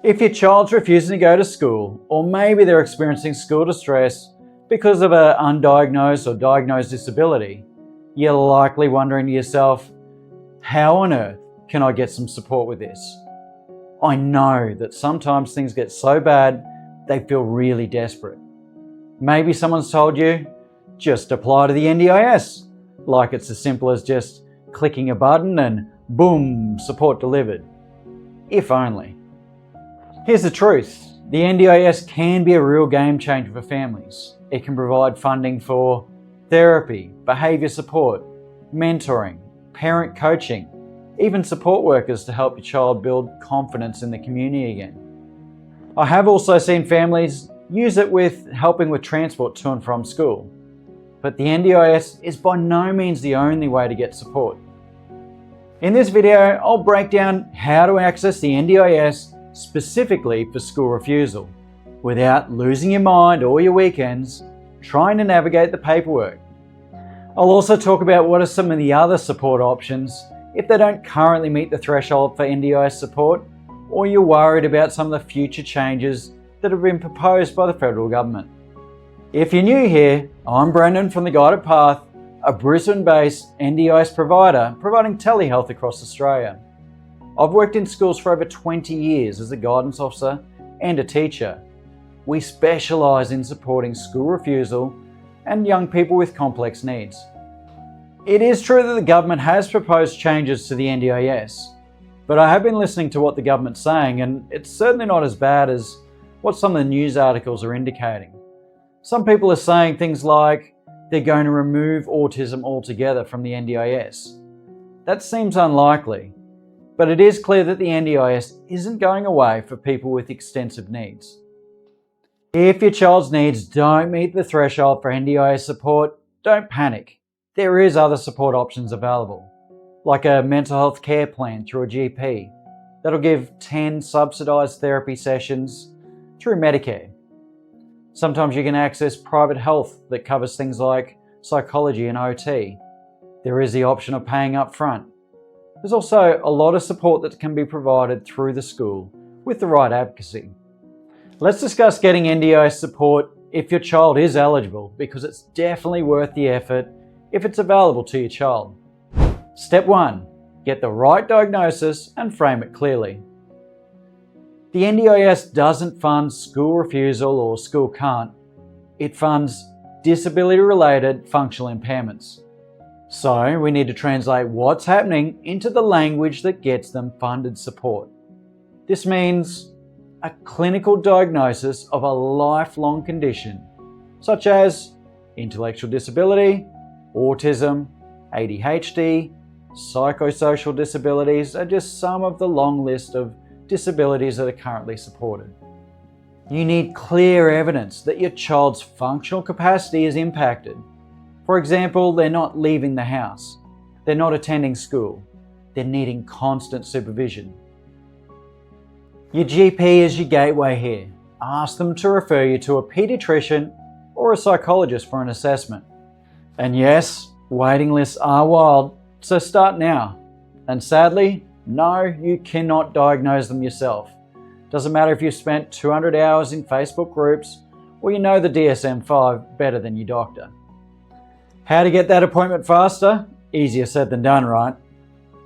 If your child's refusing to go to school, or maybe they're experiencing school distress because of an undiagnosed or diagnosed disability, you're likely wondering to yourself, how on earth can I get some support with this? I know that sometimes things get so bad, they feel really desperate. Maybe someone's told you, just apply to the NDIS, like it's as simple as just clicking a button and boom, support delivered. If only. Here's the truth, the NDIS can be a real game changer for families. It can provide funding for therapy, behaviour support, mentoring, parent coaching, even support workers to help your child build confidence in the community again. I have also seen families use it with helping with transport to and from school. But the NDIS is by no means the only way to get support. In this video, I'll break down how to access the NDIS specifically for school refusal, without losing your mind or your weekends trying to navigate the paperwork. I'll also talk about what are some of the other support options if they don't currently meet the threshold for NDIS support, or you're worried about some of the future changes that have been proposed by the federal government. If you're new here, I'm Brendan from The Guided Path, a Brisbane-based NDIS provider providing telehealth across Australia. I've worked in schools for over 20 years as a guidance officer and a teacher. We specialise in supporting school refusal and young people with complex needs. It is true that the government has proposed changes to the NDIS, but I have been listening to what the government's saying, and it's certainly not as bad as what some of the news articles are indicating. Some people are saying things like they're going to remove autism altogether from the NDIS. That seems unlikely, but it is clear that the NDIS isn't going away for people with extensive needs. If your child's needs don't meet the threshold for NDIS support, don't panic. There is other support options available, like a mental health care plan through a GP that'll give 10 subsidised therapy sessions through Medicare. Sometimes you can access private health that covers things like psychology and OT. There is the option of paying up front. There's also a lot of support that can be provided through the school with the right advocacy. Let's discuss getting NDIS support if your child is eligible, because it's definitely worth the effort if it's available to your child. Step 1. Get the right diagnosis and frame it clearly. The NDIS doesn't fund school refusal or school can't. It funds disability-related functional impairments. So we need to translate what's happening into the language that gets them funded support. This means a clinical diagnosis of a lifelong condition, such as intellectual disability, autism, ADHD, psychosocial disabilities are just some of the long list of disabilities that are currently supported. You need clear evidence that your child's functional capacity is impacted. For example, they're not leaving the house, they're not attending school, they're needing constant supervision. Your GP is your gateway here. Ask them to refer you to a paediatrician or a psychologist for an assessment. And yes, waiting lists are wild, so start now. And sadly, no, you cannot diagnose them yourself. Doesn't matter if you've spent 200 hours in Facebook groups or you know the DSM-5 better than your doctor. How to get that appointment faster? Easier said than done, right?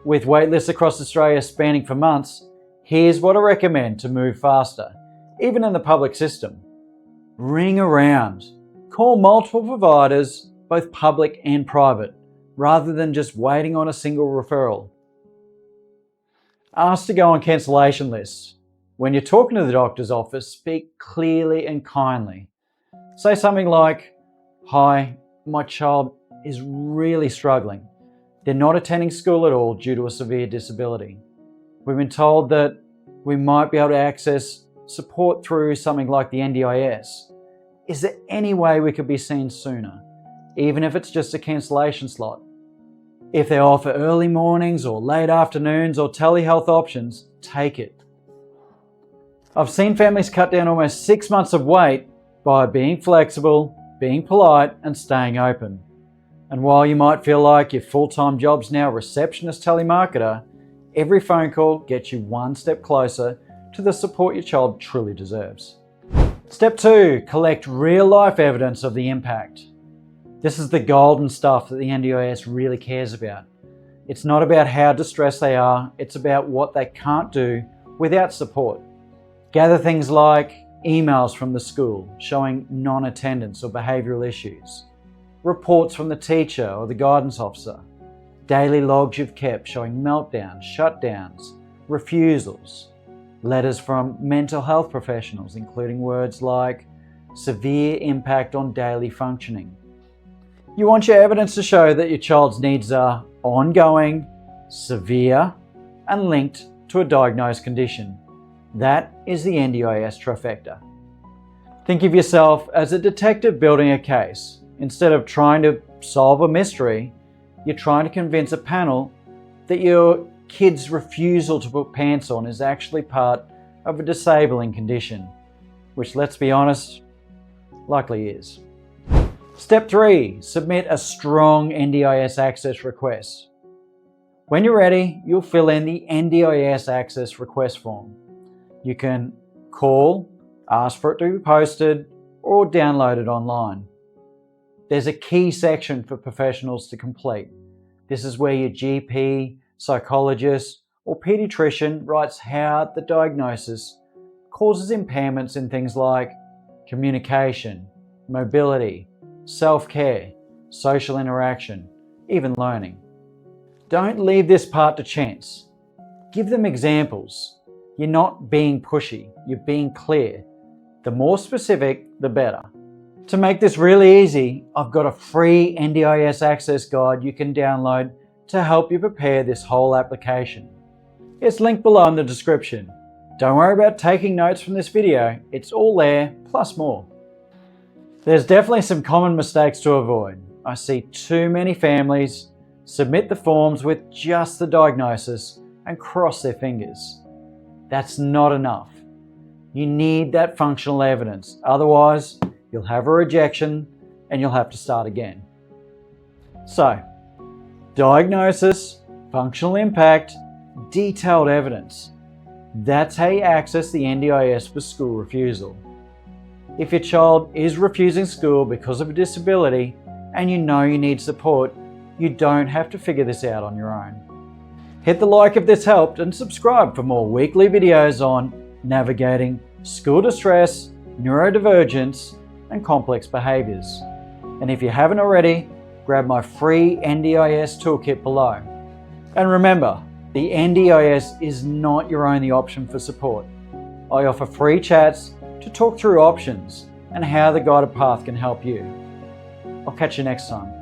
With waitlists across Australia spanning for months, here's what I recommend to move faster, even in the public system. Ring around. Call multiple providers, both public and private, rather than just waiting on a single referral. Ask to go on cancellation lists. When you're talking to the doctor's office, speak clearly and kindly. Say something like, "Hi, my child is really struggling. They're not attending school at all due to a severe disability. We've been told that we might be able to access support through something like the NDIS. Is there any way we could be seen sooner, even if it's just a cancellation slot? If they offer early mornings or late afternoons or telehealth options, take it." I've seen families cut down almost 6 months of wait by being flexible, being polite and staying open. And while you might feel like your full-time job's now receptionist telemarketer, every phone call gets you one step closer to the support your child truly deserves. Step 2, collect real-life evidence of the impact. This is the golden stuff that the NDIS really cares about. It's not about how distressed they are, it's about what they can't do without support. Gather things like emails from the school showing non-attendance or behavioural issues, reports from the teacher or the guidance officer, daily logs you've kept showing meltdowns, shutdowns, refusals, letters from mental health professionals including words like severe impact on daily functioning. You want your evidence to show that your child's needs are ongoing, severe, and linked to a diagnosed condition. That is the NDIS trifecta. Think of yourself as a detective building a case. Instead of trying to solve a mystery, you're trying to convince a panel that your kid's refusal to put pants on is actually part of a disabling condition, which, let's be honest, likely is. Step 3, submit a strong NDIS access request. When you're ready, you'll fill in the NDIS access request form. You can call, ask for it to be posted, or download it online. There's a key section for professionals to complete. This is where your GP, psychologist, or paediatrician writes how the diagnosis causes impairments in things like communication, mobility, self-care, social interaction, even learning. Don't leave this part to chance. Give them examples. You're not being pushy, you're being clear. The more specific, the better. To make this really easy, I've got a free NDIS access guide you can download to help you prepare this whole application. It's linked below in the description. Don't worry about taking notes from this video, it's all there, plus more. There's definitely some common mistakes to avoid. I see too many families submit the forms with just the diagnosis and cross their fingers. That's not enough. You need that functional evidence, otherwise you'll have a rejection and you'll have to start again. So, diagnosis, functional impact, detailed evidence. That's how you access the NDIS for school refusal. If your child is refusing school because of a disability and you know you need support, you don't have to figure this out on your own. Hit the like if this helped and subscribe for more weekly videos on navigating school distress, neurodivergence, and complex behaviours. And if you haven't already, grab my free NDIS toolkit below. And remember, the NDIS is not your only option for support. I offer free chats to talk through options and how the guided path can help you. I'll catch you next time.